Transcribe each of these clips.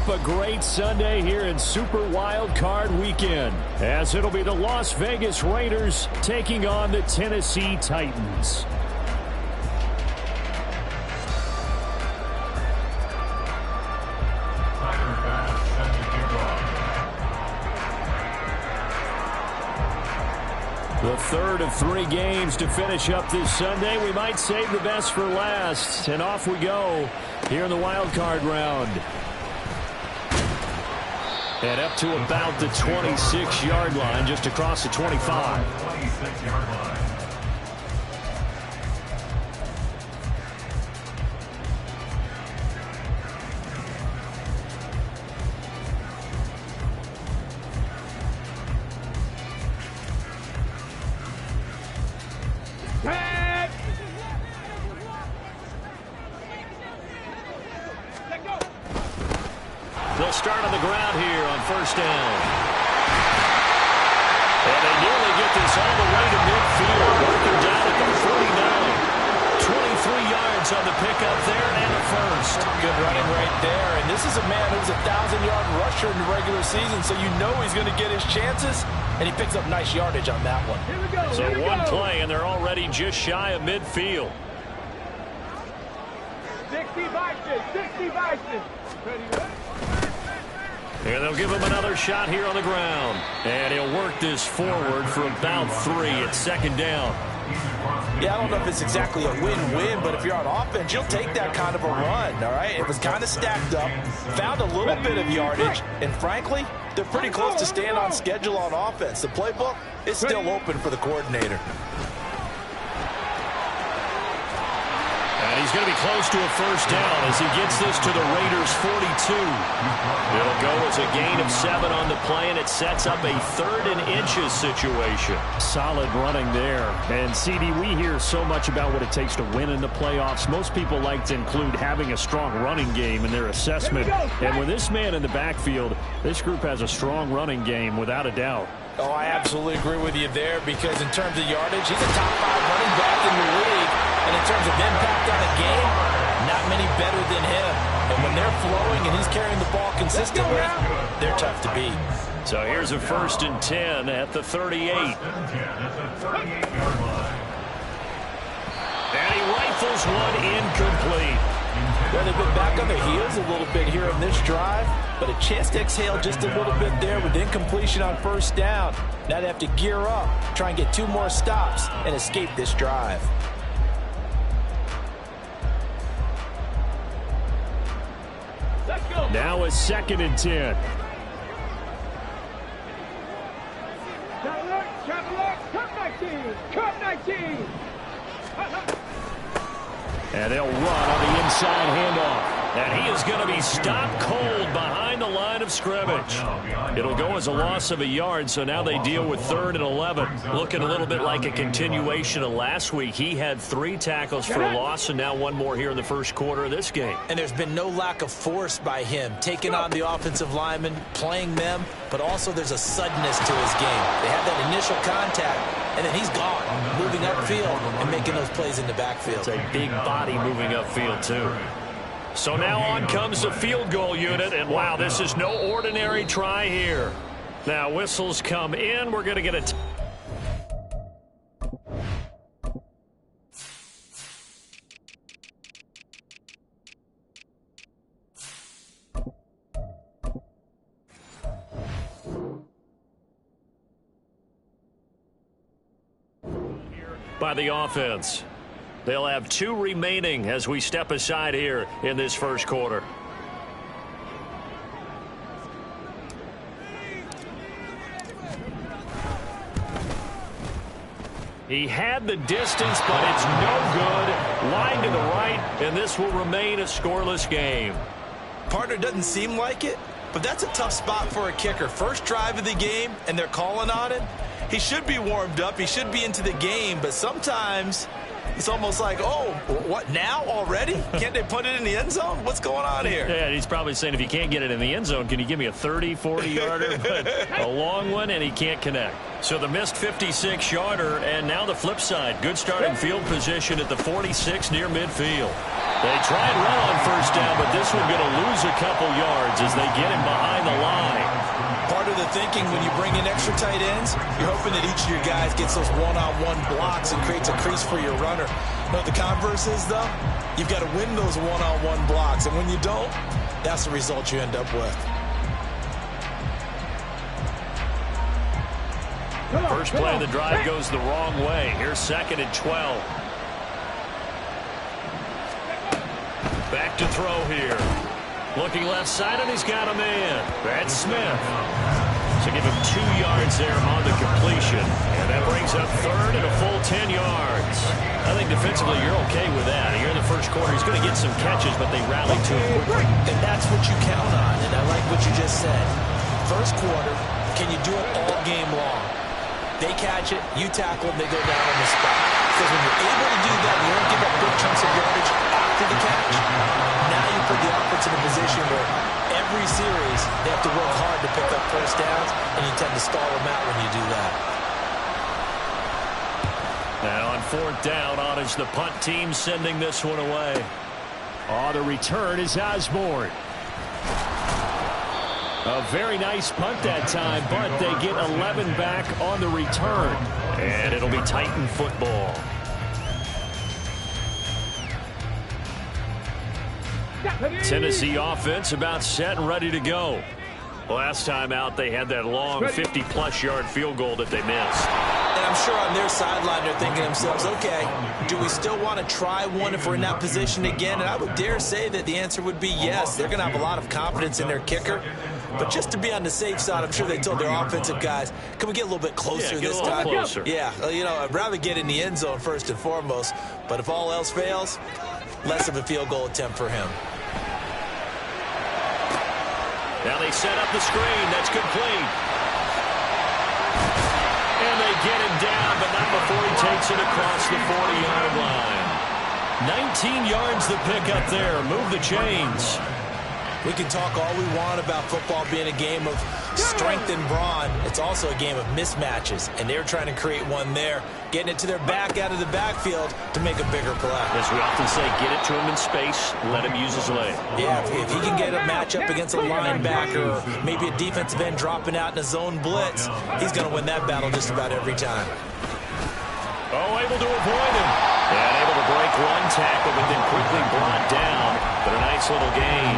up a great Sunday here in Super Wild Card Weekend, as it'll be the Las Vegas Raiders taking on the Tennessee Titans. The third of 3 games to finish up this Sunday. We might save the best for last. And off we go here in the wild card round. And up to about the 26-yard line, just across the 25. 26-yard line. They'll start on the ground here on first down. And they nearly get this all the way to midfield. Working down at the 49. 23 yards on the pickup there and a first. Good running right there. And this is a man who's a 1,000-yard rusher in the regular season, so you know he's going to get his chances. And he picks up nice yardage on that one. Here we go. So one play, and they're already just shy of midfield. 60 Vikings. 60 Vikings. Ready? And they'll give him another shot here on the ground. And he'll work this forward for about 3 at second down. Yeah, I don't know if it's exactly a win-win, but if you're on offense, you'll take that kind of a run, all right? It was kind of stacked up, found a little bit of yardage, and frankly, they're pretty close to staying on schedule on offense. The playbook is still open for the coordinator. And he's going to be close to a first down as he gets this to the Raiders' 42. It'll go as a gain of 7 on the play, and it sets up a 3rd and inches situation. Solid running there. And, CD, we hear so much about what it takes to win in the playoffs. Most people like to include having a strong running game in their assessment. And with this man in the backfield, this group has a strong running game without a doubt. Oh, I absolutely agree with you there, because in terms of yardage, he's a top 5 running back in the league. And in terms of impact on the game, not many better than him. And when they're flowing and he's carrying the ball consistently, they're tough to beat. So here's a 1st and 10 at the 38. And he rifles one incomplete. Well, they've been back on their heels a little bit here in this drive, but a chance to exhale just a little bit there with incompletion on first down. Now they have to gear up, try and get 2 more stops, and escape this drive. Now a 2nd and 10. Cut 19. And they'll run on the inside handoff. And he is going to be stopped cold behind the line of scrimmage. It'll go as a loss of a yard, so now they deal with 3rd and 11. Looking a little bit like a continuation of last week. He had 3 tackles for a loss, and now 1 more here in the first quarter of this game. And there's been no lack of force by him, taking on the offensive linemen, playing them, but also there's a suddenness to his game. They have that initial contact, and then he's gone, moving upfield and making those plays in the backfield. It's a big body moving upfield, too. So now on comes the field goal unit, and wow, this is no ordinary try here. Now whistles come in. We're going to get a by the offense. They'll have 2 remaining as we step aside here in this first quarter. He had the distance, but it's no good. Line to the right, and this will remain a scoreless game. Partner, doesn't seem like it, but that's a tough spot for a kicker. First drive of the game, and they're calling on it. He should be warmed up. He should be into the game, but sometimes It's almost like, oh, what, now already? Can't they put it in the end zone? What's going on here? Yeah, he's probably saying if you can't get it in the end zone, can you give me a 30, 40-yarder? But a long one, and he can't connect. So the missed 56-yarder, and now the flip side. Good starting field position at the 46 near midfield. They try and run on first down, but this one going to lose a couple yards as they get him behind the line. Part of the thinking when you bring in extra tight ends, you're hoping that each of your guys gets those one-on-one blocks and creates a crease for your runner. But the converse is, though, you've got to win those one-on-one blocks. And when you don't, that's the result you end up with. First play of the drive goes the wrong way. Here's 2nd and 12. Back to throw here. Looking left side, and he's got a man. That's Smith. So give him 2 yards there on the completion. And that brings up 3rd and a full 10 yards. I think defensively you're okay with that. Here in the first quarter, he's going to get some catches, but they rally too quickly. And that's what you count on, and I like what you just said. First quarter, can you do it all game long? They catch it, you tackle them, they go down on the spot. Because when you're able to do that, you don't give up big chunks of yardage after the catch. Now you put the offense in a position where every series they have to work hard to pick up first downs, and you tend to stall them out when you do that. Now on 4th down, on is the punt team sending this one away. The return is Osborne. A very nice punt that time, but they get 11 back on the return. And it'll be Titan football. Tennessee offense about set and ready to go. Last time out, they had that long 50-plus yard field goal that they missed. And I'm sure on their sideline they're thinking to themselves, okay, do we still want to try one if we're in that position again? And I would dare say that the answer would be yes. They're going to have a lot of confidence in their kicker. But just to be on the safe side, I'm sure they told their offensive guys, can we get a little bit closer this time? Closer. Yeah, you know, I'd rather get in the end zone first and foremost. But if all else fails, less of a field goal attempt for him. Now they set up the screen. That's complete. And they get him down, but not before he takes it across the 40-yard line. 19 yards the pickup there. Move the chains. We can talk all we want about football being a game of strength and brawn. It's also a game of mismatches, and they're trying to create one there, getting it to their back out of the backfield to make a bigger play. As we often say, get it to him in space, let him use his leg. Yeah, if he can get a matchup against a linebacker or maybe a defensive end dropping out in a zone blitz, he's going to win that battle just about every time. Able to avoid him. And able to break one tackle, but then quickly brought down. But a nice little gain.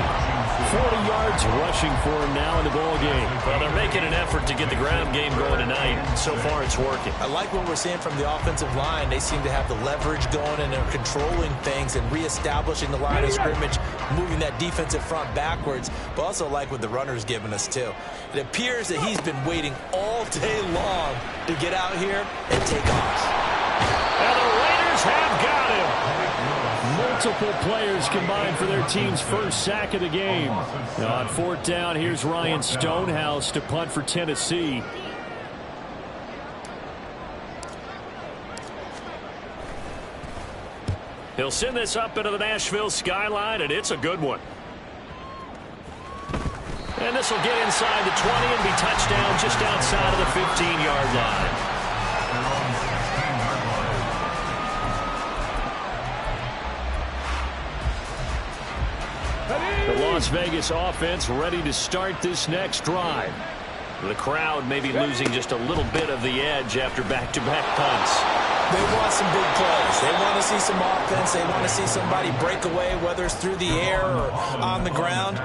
40 yards rushing for him now in the ball game. Well, they're making an effort to get the ground game going tonight. So far, it's working. I like what we're seeing from the offensive line. They seem to have the leverage going, and they're controlling things and reestablishing the line of scrimmage, moving that defensive front backwards. But also like what the runner's giving us, too. It appears that he's been waiting all day long to get out here and take off. And the Raiders have got him. Multiple players combined for their team's first sack of the game. Now on 4th down, here's Ryan Stonehouse to punt for Tennessee. He'll send this up into the Nashville skyline, and it's a good one. And this will get inside the 20 and be touchdown just outside of the 15-yard line. The Las Vegas offense ready to start this next drive. The crowd may be losing just a little bit of the edge after back-to-back punts. They want some big plays. They want to see some offense. They want to see somebody break away, whether it's through the air or on the ground.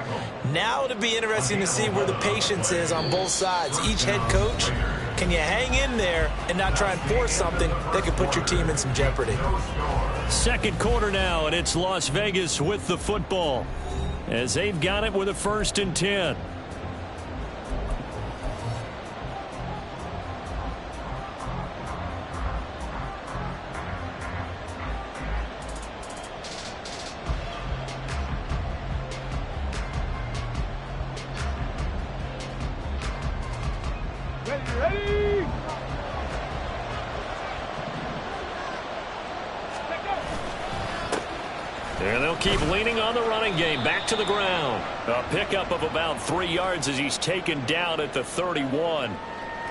Now it'll be interesting to see where the patience is on both sides. Each head coach, can you hang in there and not try and force something that could put your team in some jeopardy? Second quarter now, and it's Las Vegas with the football, as they've got it with a 1st and 10. Ready? keep leaning on the running game. Back to the ground. A pickup of about 3 yards as he's taken down at the 31.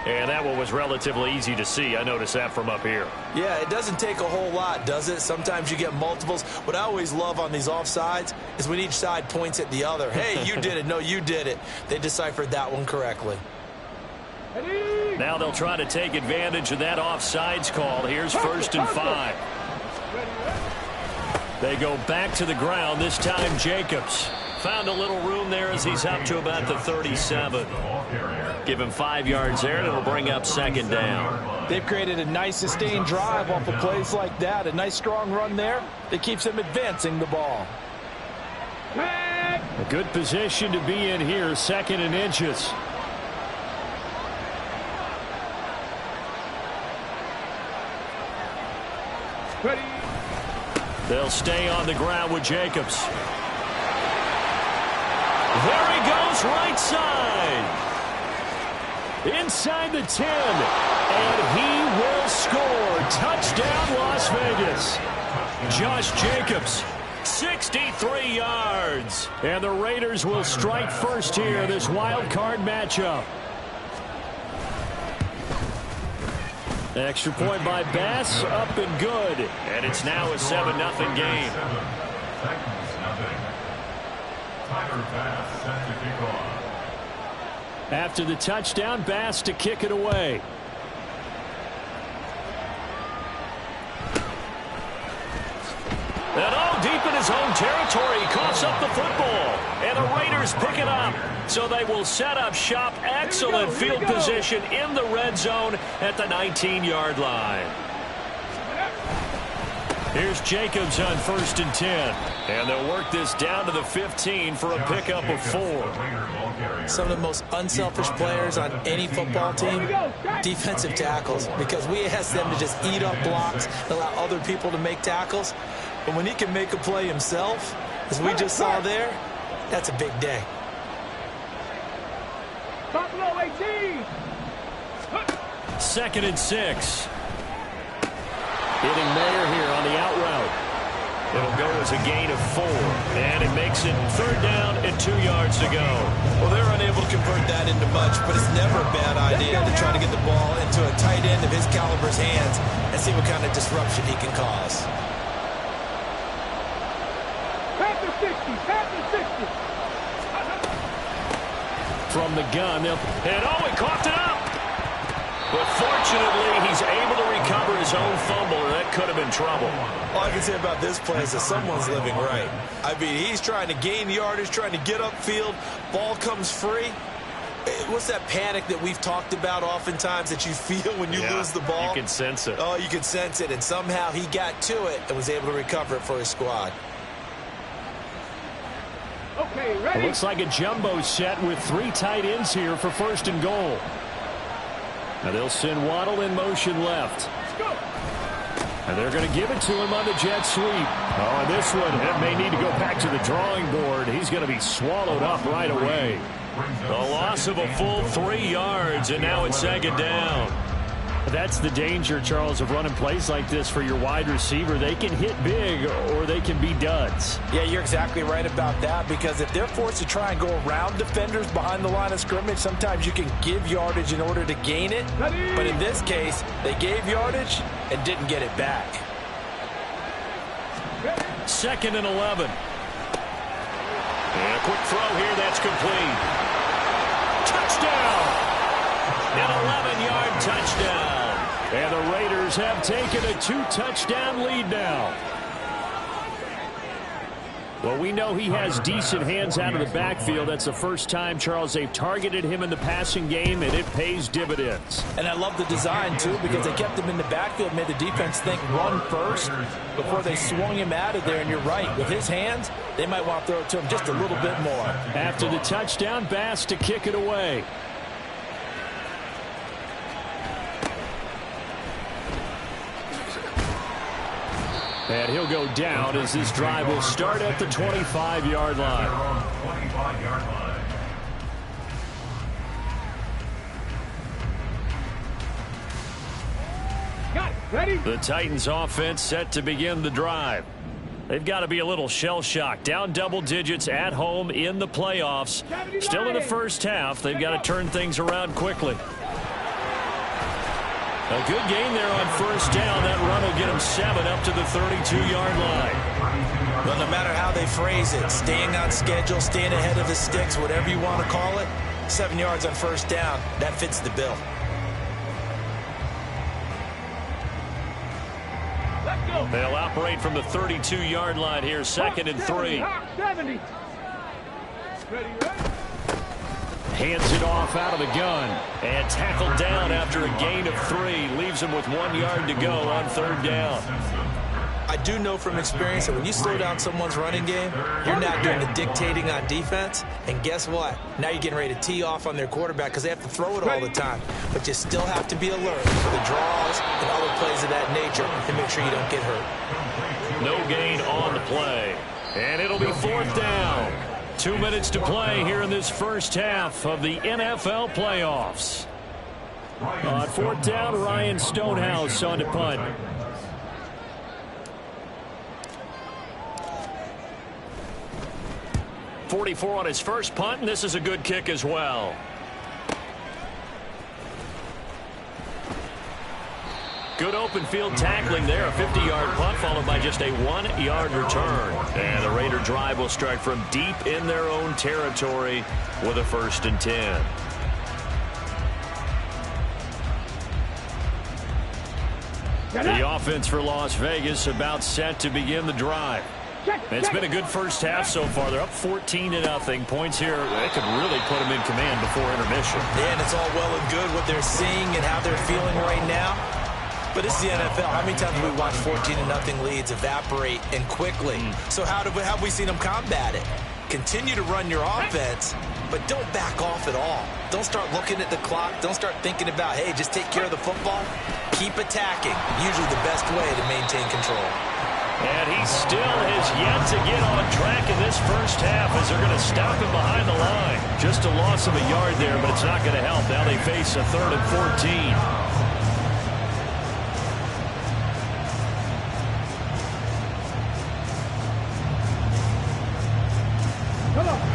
And that one was relatively easy to see. I noticed that from up here. Yeah, it doesn't take a whole lot, does it? Sometimes you get multiples. What I always love on these offsides is when each side points at the other. Hey, you did it. No, you did it. They deciphered that one correctly. Now they'll try to take advantage of that offsides call. Here's 1st and 5. They go back to the ground. This time Jacobs found a little room there as he's up to about the 37. Give him 5 yards there, and it'll bring up 2nd down. They've created a nice sustained drive off of plays like that. A nice strong run there that keeps them advancing the ball. A good position to be in here, 2nd and inches. Ready. They'll stay on the ground with Jacobs. There he goes, right side. Inside the 10. And he will score. Touchdown, Las Vegas. Josh Jacobs, 63 yards. And the Raiders will strike first here, this wild card matchup. Extra point by Bass, up and good. And it's now a 7-0 game. After the touchdown, Bass to kick it away. And deep in his own territory, he coughs up the football. And the Raiders pick it up. So they will set up shop. Excellent field position in the red zone at the 19-yard line. Here's Jacobs on 1st and 10. And they'll work this down to the 15 for a pickup of 4. Some of the most unselfish players on any football team, defensive tackles, because we ask them to just eat up blocks, allow other people to make tackles. But when he can make a play himself, as we just saw there, that's a big day. Top low 18. 2nd and 6. Hitting Mayer here on the out route. It'll go as a gain of 4. And it makes it 3rd down and 2 yards to go. Well, they're unable to convert that into much, but it's never a bad idea to try to get the ball into a tight end of his caliber's hands and see what kind of disruption he can cause. Pass the 60. Pass the 60. From the gun, and he coughed it up. But fortunately, he's able to recover his own fumble, and that could have been trouble. All I can say about this play is that someone's living right. I mean, he's trying to gain yardage, trying to get upfield. Ball comes free. What's that panic that we've talked about oftentimes that you feel when you lose the ball? You can sense it. Oh, you can sense it, and somehow he got to it and was able to recover it for his squad. Okay, ready. It looks like a jumbo set with 3 tight ends here for 1st and goal. Now they'll send Waddle in motion left. And they're going to give it to him on the jet sweep. Oh, and this one, it may need to go back to the drawing board. He's going to be swallowed up right away. The loss of a full 3 yards, and now it's 2nd down. That's the danger, Charles, of running plays like this for your wide receiver. They can hit big or they can be duds. Yeah, you're exactly right about that, because if they're forced to try and go around defenders behind the line of scrimmage, sometimes you can give yardage in order to gain it. But in this case, they gave yardage and didn't get it back. 2nd and 11. And a quick throw here, that's complete. Touchdown! An 11-yard touchdown. And the Raiders have taken a 2-touchdown lead now. Well, we know he has decent hands out of the backfield. That's the first time, Charles, they've targeted him in the passing game, and it pays dividends. And I love the design, too, because they kept him in the backfield, made the defense think run first before they swung him out of there. And you're right, with his hands, they might want to throw it to him just a little bit more. After the touchdown, Bass to kick it away. And he'll go down as this drive will start at the 25-yard line. Got it. Ready? The Titans offense set to begin the drive. They've got to be a little shell-shocked. Down double digits at home in the playoffs. Still in the first half. They've got to turn things around quickly. A good gain there on first down. That run will get them 7 up to the 32-yard line. Well, no matter how they phrase it, staying on schedule, staying ahead of the sticks, whatever you want to call it, 7 yards on first down, that fits the bill. They'll operate from the 32-yard line here, 2nd and 3. 70. Hands it off out of the gun. And tackled down after a gain of 3. Leaves him with 1 yard to go on 3rd down. I do know from experience that when you slow down someone's running game, you're not doing the dictating on defense. And guess what? Now you're getting ready to tee off on their quarterback because they have to throw it all the time. But you still have to be alert for the draws and other plays of that nature and make sure you don't get hurt. No gain on the play. And it'll be 4th down. 2 minutes to play here in this first half of the NFL playoffs. On 4th down, Ryan Stonehouse on to punt. .44 on his first punt, and this is a good kick as well. Good open field tackling there. A 50-yard punt followed by just a 1-yard return. And the Raider drive will start from deep in their own territory with a 1st and 10. The offense for Las Vegas about set to begin the drive. It's been a good first half so far. They're up 14-0. Points here, they could really put them in command before intermission. Yeah, and it's all well and good what they're seeing and how they're feeling right now. But it's the NFL. How many times have we watched 14-0 leads evaporate and quickly? So how have we seen them combat it? Continue to run your offense, but don't back off at all. Don't start looking at the clock. Don't start thinking about, hey, just take care of the football. Keep attacking. Usually the best way to maintain control. And he still has yet to get on track in this first half as they're going to stop him behind the line. Just a loss of a yard there, but it's not going to help. Now they face a 3rd and 14.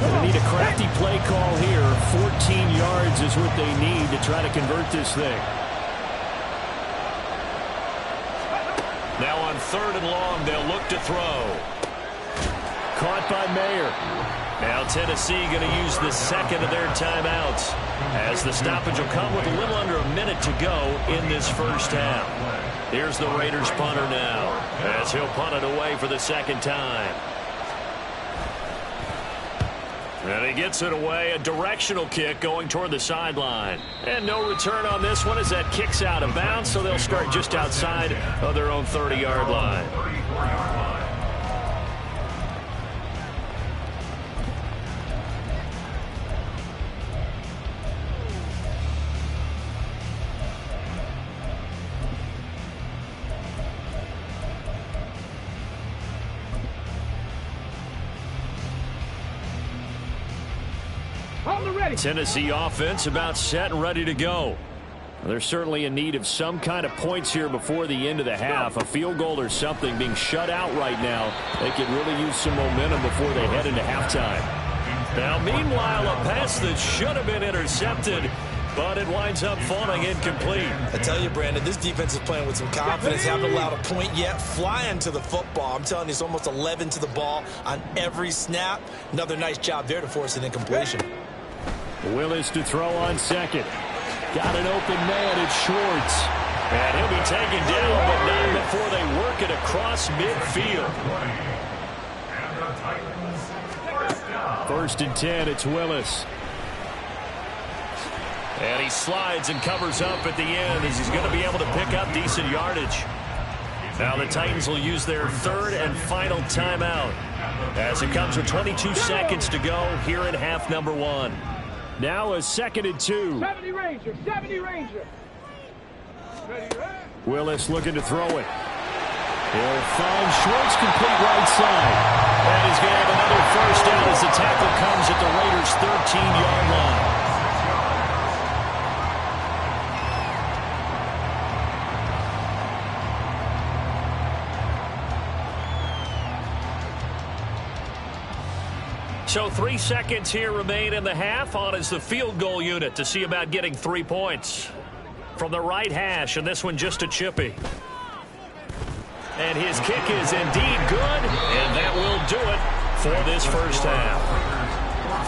They need a crafty play call here. 14 yards is what they need to try to convert this thing. Now on 3rd and long, they'll look to throw. Caught by Mayer. Now Tennessee going to use the 2nd of their timeouts as the stoppage will come with a little under a minute to go in this first half. Here's the Raiders punter now as he'll punt it away for the 2nd time. And he gets it away, a directional kick going toward the sideline. And no return on this one as that kicks out of bounds, so they'll start just outside of their own 30-yard line. Tennessee offense about set and ready to go. They're certainly in need of some kind of points here before the end of the half. A field goal or something being shut out right now. They could really use some momentum before they head into halftime. Now, meanwhile, a pass that should have been intercepted, but it winds up falling incomplete. I tell you, Brandon, this defense is playing with some confidence. Haven't allowed a point yet. Flying to the football. I'm telling you, it's almost 11 to the ball on every snap. Another nice job there to force an incompletion. Willis to throw on 2nd. Got an open man. It's Schwartz. And he'll be taken down, but not before they work it across midfield. 1st and 10. It's Willis. And he slides and covers up at the end as he's going to be able to pick up decent yardage. Now the Titans will use their 3rd and final timeout as it comes with 22 seconds to go here in half number 1. Now a 2nd and 2. 70 Ranger, 70 Ranger. Willis looking to throw it. He'll find Schwartz complete right side. And he's going to have another first down as the tackle comes at the Raiders' 13-yard line. So 3 seconds here remain in the half. On is the field goal unit to see about getting 3 points. From the right hash, and this one just a chippy. And his kick is indeed good, and that will do it for this first half.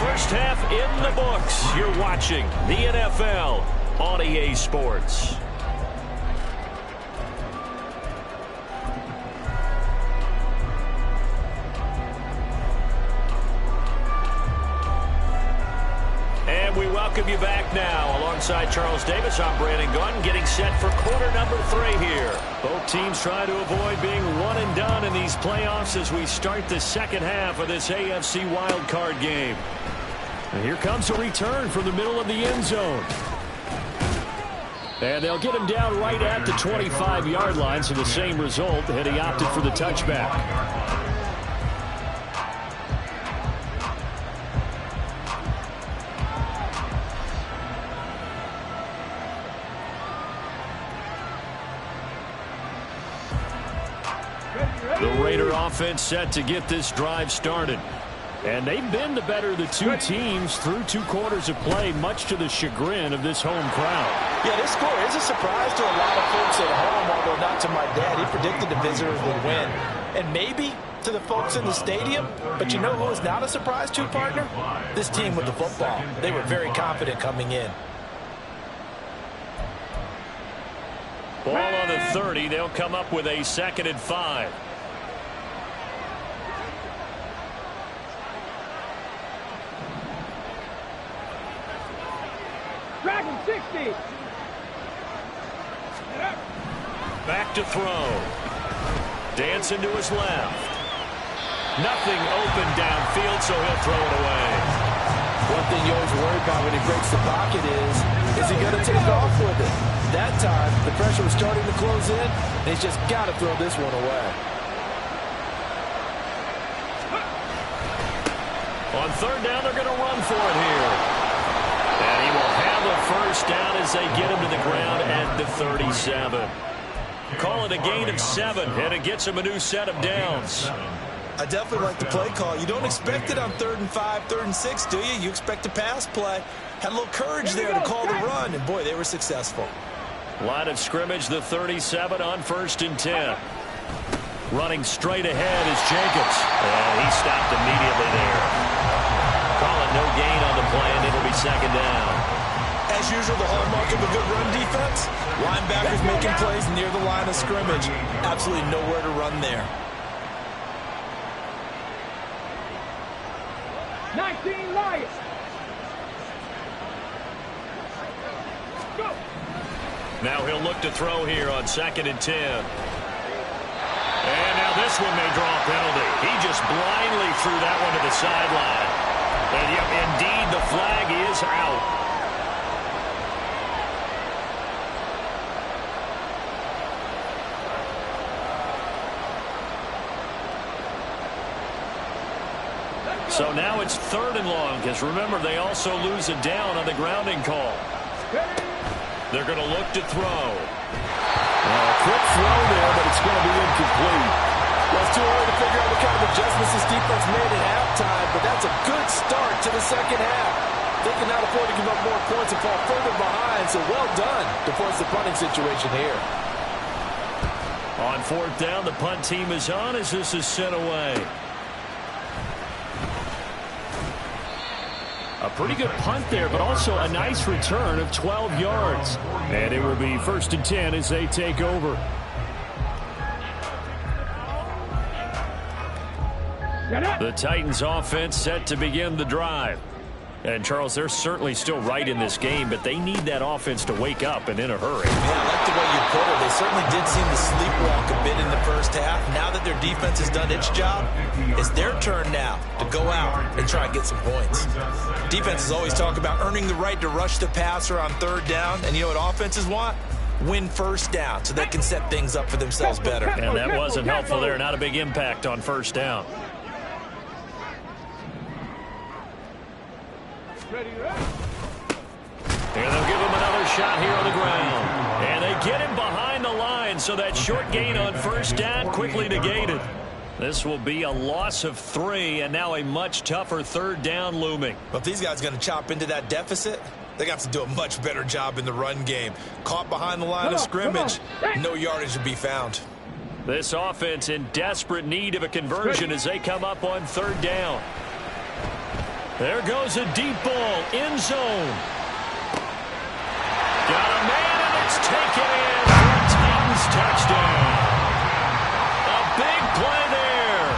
First half in the books. You're watching the NFL on EA Sports. And we welcome you back now. Alongside Charles Davis, I'm Brandon Gunn, getting set for quarter number 3 here. Both teams trying to avoid being one and done in these playoffs as we start the second half of this AFC wildcard game. And here comes a return from the middle of the end zone. And they'll get him down right at the 25-yard line, so the same result had he opted for the touchback. The Raider offense set to get this drive started. And they've been the better of the two teams through 2 quarters of play, much to the chagrin of this home crowd. Yeah, this score is a surprise to a lot of folks at home, although not to my dad. He predicted the visitors would win. And maybe to the folks in the stadium. But you know who is not a surprise to, partner? This team with the football. They were very confident coming in. Ball on the 30. They'll come up with a 2nd and 5. Dragon 60. Back to throw. Dancing to his left. Nothing open downfield, so he'll throw it away. One thing you always worry about when he breaks the pocket is he going to take off with it? That time, the pressure was starting to close in, and he's just got to throw this one away. On 3rd down, they're going to run for it here. And he will have a first down as they get him to the ground at the 37. Call it a gain of 7, and it gets him a new set of downs. I definitely like the play call. You don't expect it on 3rd and 5, 3rd and 6, do you? You expect a pass play. Had a little courage there to call the run, and boy, they were successful. Line of scrimmage, the 37 on 1st and 10. Running straight ahead is Jacobs. And he stopped immediately there. Calling no gain on the play, and it'll be 2nd down. As usual, the hallmark of a good run defense, linebackers making plays near the line of scrimmage. Absolutely nowhere to run there. 19 Lions. Go. Now he'll look to throw here on 2nd and 10. And now this one may draw a penalty. He just blindly threw that one to the sideline. And yep, indeed, the flag is out. So now it's 3rd and long, because remember, they also lose a down on the grounding call. They're going to look to throw. A quick throw there, but it's going to be incomplete. Well, it's too early to figure out what kind of adjustments this defense made at halftime, but that's a good start to the second half. They cannot afford to give up more points and fall further behind, so well done to force the punting situation here. On 4th down, the punt team is on as this is sent away. A pretty good punt there, but also a nice return of 12 yards. And it will be 1st and 10 as they take over. The Titans offense set to begin the drive. And, Charles, they're certainly still right in this game, but they need that offense to wake up and in a hurry. Yeah, I like the way you put it. They certainly did seem to sleepwalk a bit in the first half. Now that their defense has done its job, it's their turn now to go out and try and get some points. Defenses always talk about earning the right to rush the passer on 3rd down, and you know what offenses want? Win 1st down so they can set things up for themselves better. And that wasn't helpful there. Not a big impact on 1st down. And they'll give him another shot here on the ground. And they get him behind the line, so that short gain on 1st down quickly negated. This will be a loss of 3, and now a much tougher 3rd down looming. But if these guys are going to chop into that deficit, they're going to have to do a much better job in the run game. Caught behind the line of scrimmage, no yardage to be found. This offense in desperate need of a conversion as they come up on 3rd down. There goes a deep ball, end zone. Got a man, and it's taken in for a Titans touchdown. A big play there.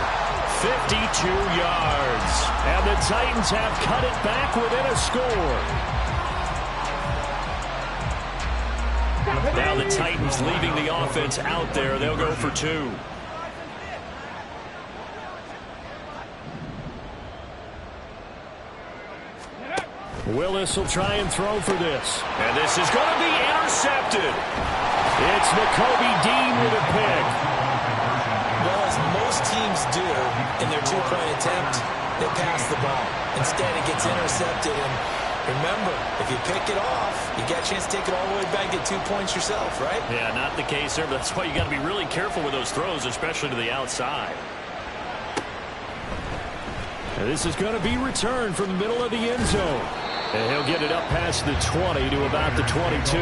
52 yards. And the Titans have cut it back within a score. Now the Titans leaving the offense out there. They'll go for 2. Willis will try and throw for this. And this is going to be intercepted. It's Nakobe Dean with a pick. Well, as most teams do in their 2-point attempt, they pass the ball. Instead, it gets intercepted. And remember, if you pick it off, you get a chance to take it all the way back and get 2 points yourself, right? Yeah, not the case there, but that's why you got to be really careful with those throws, especially to the outside. And this is going to be returned from the middle of the end zone. And he'll get it up past the 20 to about the 22.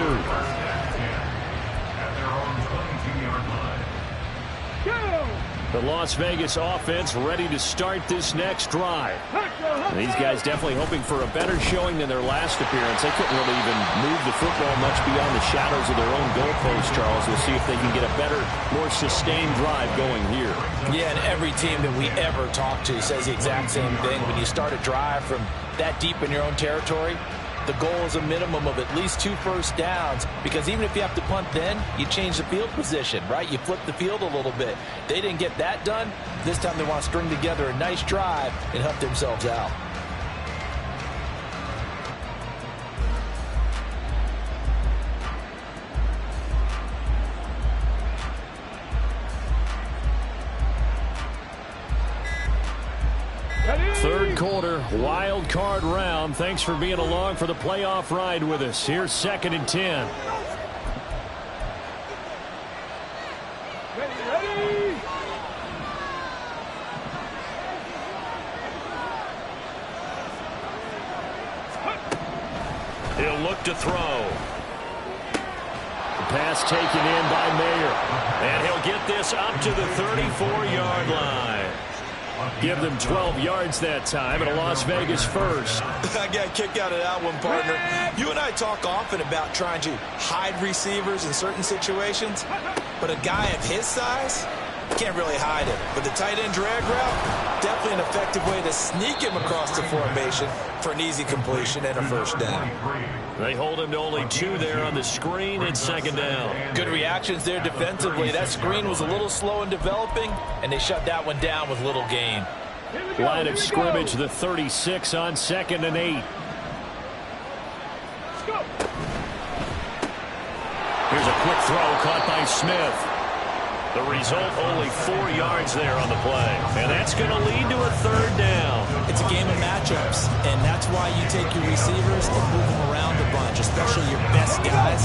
The Las Vegas offense ready to start this next drive. And these guys definitely hoping for a better showing than their last appearance. They couldn't really even move the football much beyond the shadows of their own goalpost, Charles. We'll see if they can get a better, more sustained drive going here. Yeah, and every team that we ever talk to says the exact same thing. When you start a drive from that deep in your own territory, the goal is a minimum of at least 2 first downs, because even if you have to punt then, you change the field position, right? You flip the field a little bit. They didn't get that done. This time they want to string together a nice drive and help themselves out. Third quarter, wild card round. Thanks for being along for the playoff ride with us. Here's 2nd and 10. Ready. He'll look to throw. The pass taken in by Mayer. And he'll get this up to the 34-yard line. Give them 12 yards that time, and a Las Vegas first. I got a kick out of that one, partner. You and I talk often about trying to hide receivers in certain situations, but a guy of his size can't really hide it. But the tight end drag route, definitely an effective way to sneak him across the formation for an easy completion and a first down. They hold him to only 2 there on the screen. It's 2nd down. Good reactions there defensively. That screen was a little slow in developing, and they shut that one down with little gain. Line of scrimmage, the 36 on 2nd and 8. Here's a quick throw caught by Smith. The result, only 4 yards there on the play. And that's going to lead to a 3rd down. It's a game of matchups, and that's why you take your receivers and move them around a bunch, especially your best guys.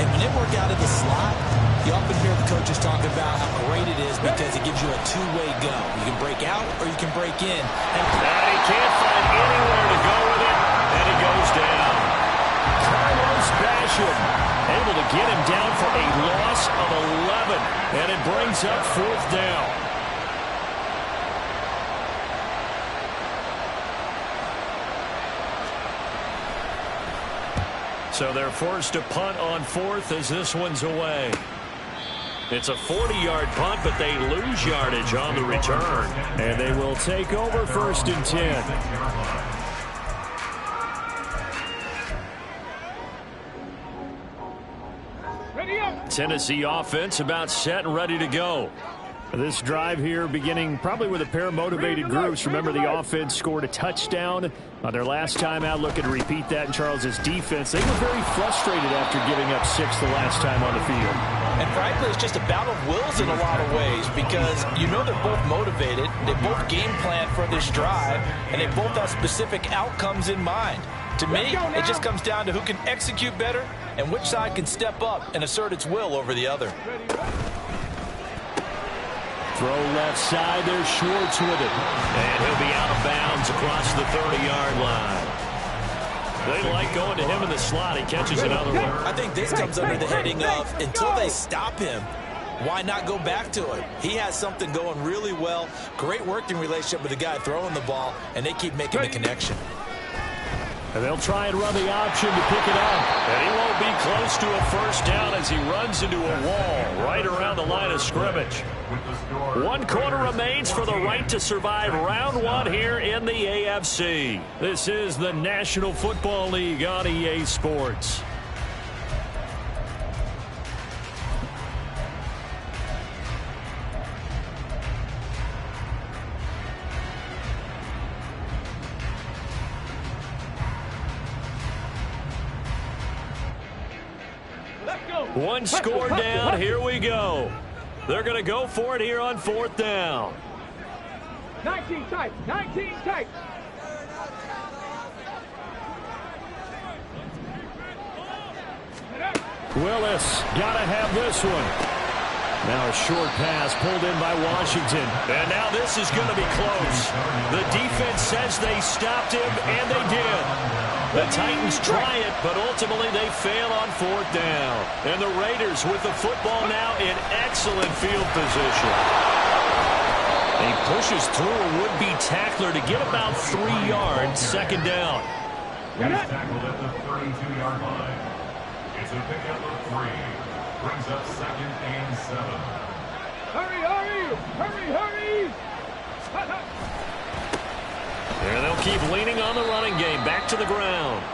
And when they work out of the slot, you often hear the coaches talk about how great it is because it gives you a 2-way go. You can break out or you can break in. And he can't find anywhere to go with it, and he goes down. Carlos Basham able to get him down for a loss of 11, and it brings up 4th down. So they're forced to punt on 4th as this one's away. It's a 40-yard punt, but they lose yardage on the return. And they will take over 1st and 10. Tennessee offense about set and ready to go. This drive here beginning probably with a pair of motivated groups. Remember, the offense scored a touchdown on their last time out. Looking to repeat that in Charles's defense. They were very frustrated after giving up 6 the last time on the field. And frankly, it's just a battle of wills in a lot of ways because you know they're both motivated. They both game plan for this drive, and they both have specific outcomes in mind. To me, it just comes down to who can execute better and which side can step up and assert its will over the other. Throw left side. There's Schwartz with it. And he'll be out of bounds across the 30-yard line. They like going to him in the slot. He catches another one. I think this comes under the heading of until they stop him, why not go back to it? He has something going really well. Great working relationship with the guy throwing the ball, and they keep making the connection. And they'll try and run the option to pick it up. And he won't be close to a first down as he runs into a wall right around the line of scrimmage. 1 quarter remains for the right to survive round 1 here in the AFC. This is the National Football League on EA Sports. One score down. Here we go. They're going to go for it here on 4th down. 19 tight. 19 tight. Willis got to have this one. Now a short pass pulled in by Washington. And now this is going to be close. The defense says they stopped him, and they did. The Titans try it, but ultimately they fail on 4th down. And the Raiders with the football now in excellent field position. He pushes through a would-be tackler to get about 3 yards, 2nd down. He's tackled at the 32-yard line. It's a pickup of 3. Brings up 2nd and 7. Hurry, hurry! Hurry, hurry! There they'll keep leaning on the running game. Back to the ground.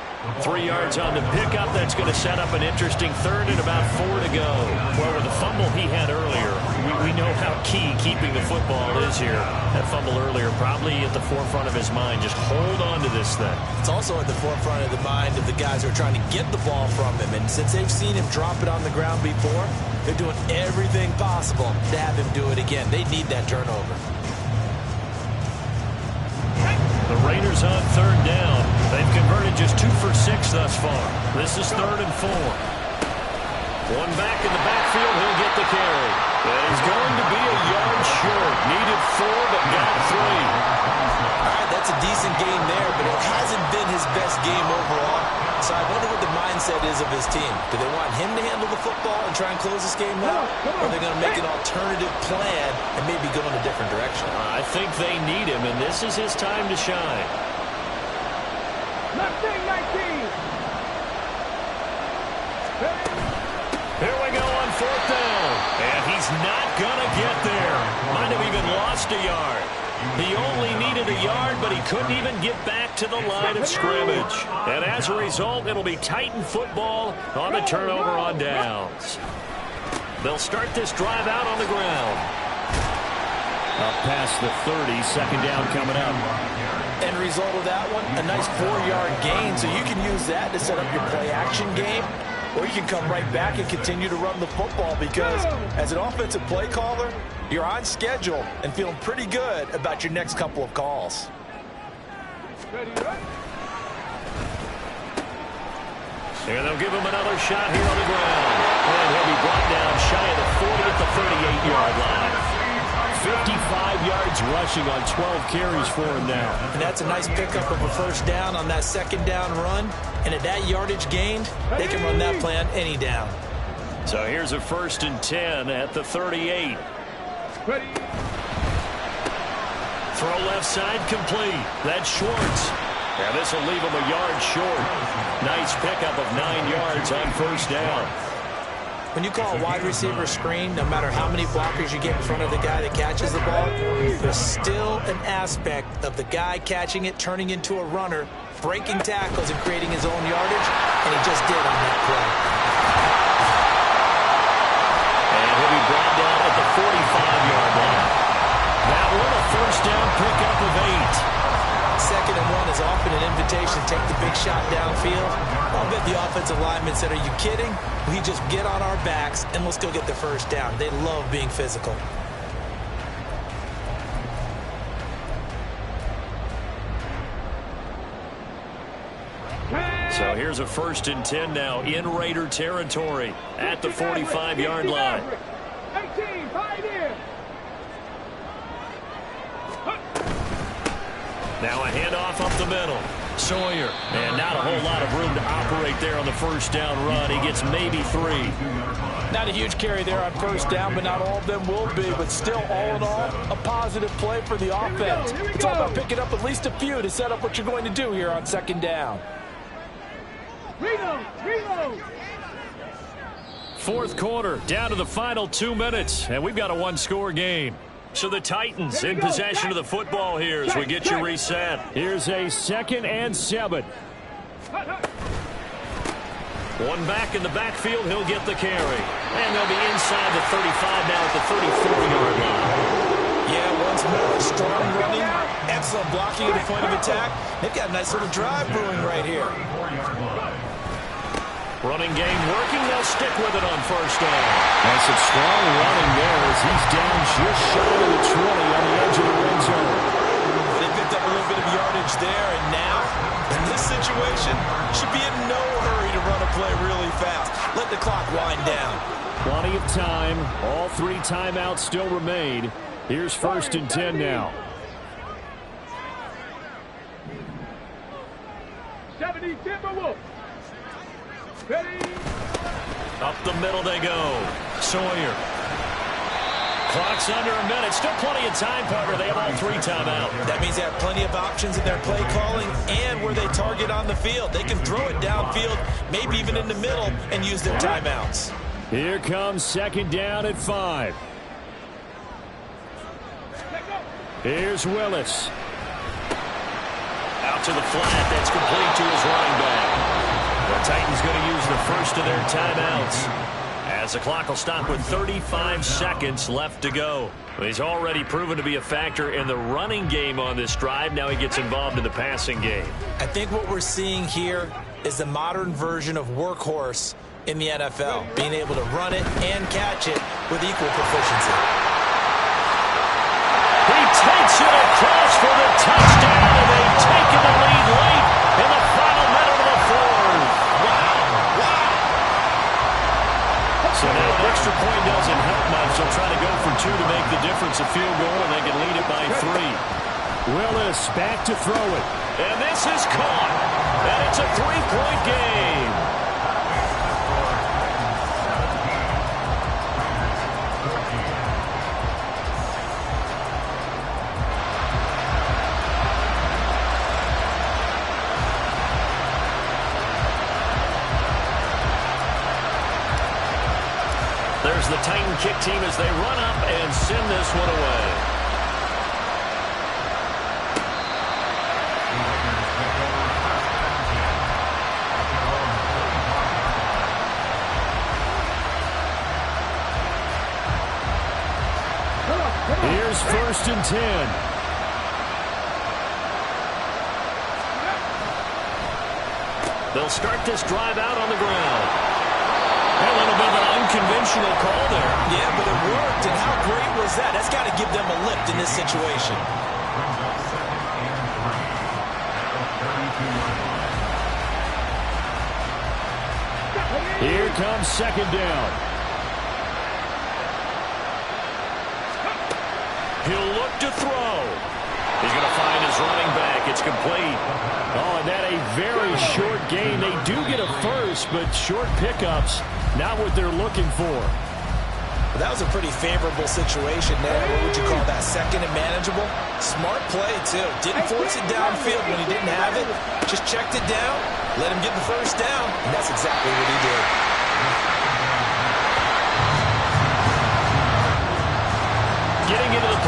3 yards on the pickup. That's going to set up an interesting 3rd and about 4 to go. Well, with the fumble he had earlier, we know how key keeping the football is here. That fumble earlier probably at the forefront of his mind. Just hold on to this thing. It's also at the forefront of the mind of the guys who are trying to get the ball from him. And since they've seen him drop it on the ground before, they're doing everything possible to have him do it again. They need that turnover. The Raiders on 3rd down. They've converted just 2 for 6 thus far. This is 3rd and 4. One back in the backfield. He'll get the carry. And he's going to be a yard short. Needed 4, but got 3. All right, that's a decent game there, but it hasn't been his best game overall. So I wonder what the mindset is of his team. Do they want him to handle the football and try and close this game out? Or are they going to make an alternative plan and maybe go in a different direction? I think they need him, and this is his time to shine. Left wing 19. Here we go on 4th down. And he's not going to get there. Might have even lost a yard. He only needed a yard, but he couldn't even get back to the line of scrimmage. And as a result, it'll be Titan football on the turnover on downs. They'll start this drive out on the ground. Up past the 30, 2nd down coming up. End result of that one, a nice 4-yard gain, so you can use that to set up your play-action game, or you can come right back and continue to run the football because as an offensive play caller, you're on schedule and feeling pretty good about your next couple of calls. And they'll give him another shot here on the ground. And he'll be brought down shy of the 40 at the 38-yard line. 55 yards rushing on 12 carries for him now. And that's a nice pickup of a first down on that 2nd down run. And at that yardage gained, they can run that play on any down. So here's a 1st and 10 at the 38. Ready. Throw left side complete. That's Schwartz. And this will leave him a yard short. Nice pickup of 9 yards on 1st down. When you call a wide receiver screen, no matter how many blockers you get in front of the guy that catches the ball, there's still an aspect of the guy catching it, turning into a runner, breaking tackles and creating his own yardage, and he just did on that play. And he'll be brought down at the 45-yard line. That one a 1st down pickup of 8. 2nd and 1 is often an invitation to take the big shot downfield. I'll bet the offensive lineman said, are you kidding? We just get on our backs and let's go get the 1st down. They love being physical. So here's a 1st and 10 now in Raider territory at the 45-yard line. 18, 5 in. Now a handoff up the middle. Sawyer. And not a whole lot of room to operate there on the first down run. He gets maybe 3. Not a huge carry there on first down, but not all of them will be. But still, all in all, a positive play for the offense. It's all about picking up at least a few to set up what you're going to do here on second down. Reload. Fourth quarter, down to the final 2 minutes, and we've got a one-score game. So the Titans in possession of the football here as we get you reset. Here's a 2nd and 7. One back in the backfield, he'll get the carry. And they'll be inside the 35 now at the 34-yard line. Yeah, once more, strong running, excellent blocking at the point of attack. They've got a nice little drive brewing right here. Running game working, they'll stick with it on first down. And some strong running there as he's down just shy of the 20 on the edge of the red zone. They picked up a little bit of yardage there, and now, in this situation, should be in no hurry to run a play really fast. Let the clock wind down. Plenty of time. All 3 timeouts still remain. Here's 1st and 10 now. 70 Timberwolves. Ready. Up the middle they go. Sawyer. Clock's under a minute. Still plenty of time, partner. They have all 3 timeouts. That means they have plenty of options in their play calling and where they target on the field. They can throw it downfield, maybe even in the middle, and use their timeouts. Here comes 2nd down at 5. Here's Willis. Out to the flat. That's complete to his running back. The Titans going to use the first of their timeouts as the clock will stop with 35 seconds left to go. He's already proven to be a factor in the running game on this drive. Now he gets involved in the passing game. I think what we're seeing here is the modern version of workhorse in the NFL, being able to run it and catch it with equal proficiency. He takes it across for the touchdown, and they've taken the lead late in the final minute of the 4th. So now an extra point doesn't help much. They'll try to go for 2 to make the difference a field goal, and they can lead it by 3. Willis back to throw it. And this is caught. And it's a 3-point game. There's the Titan kick team as they run up and send this one away. Here's 1st and 10. They'll start this drive out on the ground. A little bit of an unconventional call there. Yeah, but it worked, and how great was that? That's got to give them a lift in this situation. Here comes 2nd down. He'll look to throw. He's going to find his running back. It's complete. Oh, and that a very short gain. They do get a first, but short pickups, not what they're looking for. That was a pretty favorable situation there. What would you call that? 2nd and manageable? Smart play, too. Didn't force it downfield when he didn't have it. Just checked it down, let him get the first down, and that's exactly what he did. Getting into the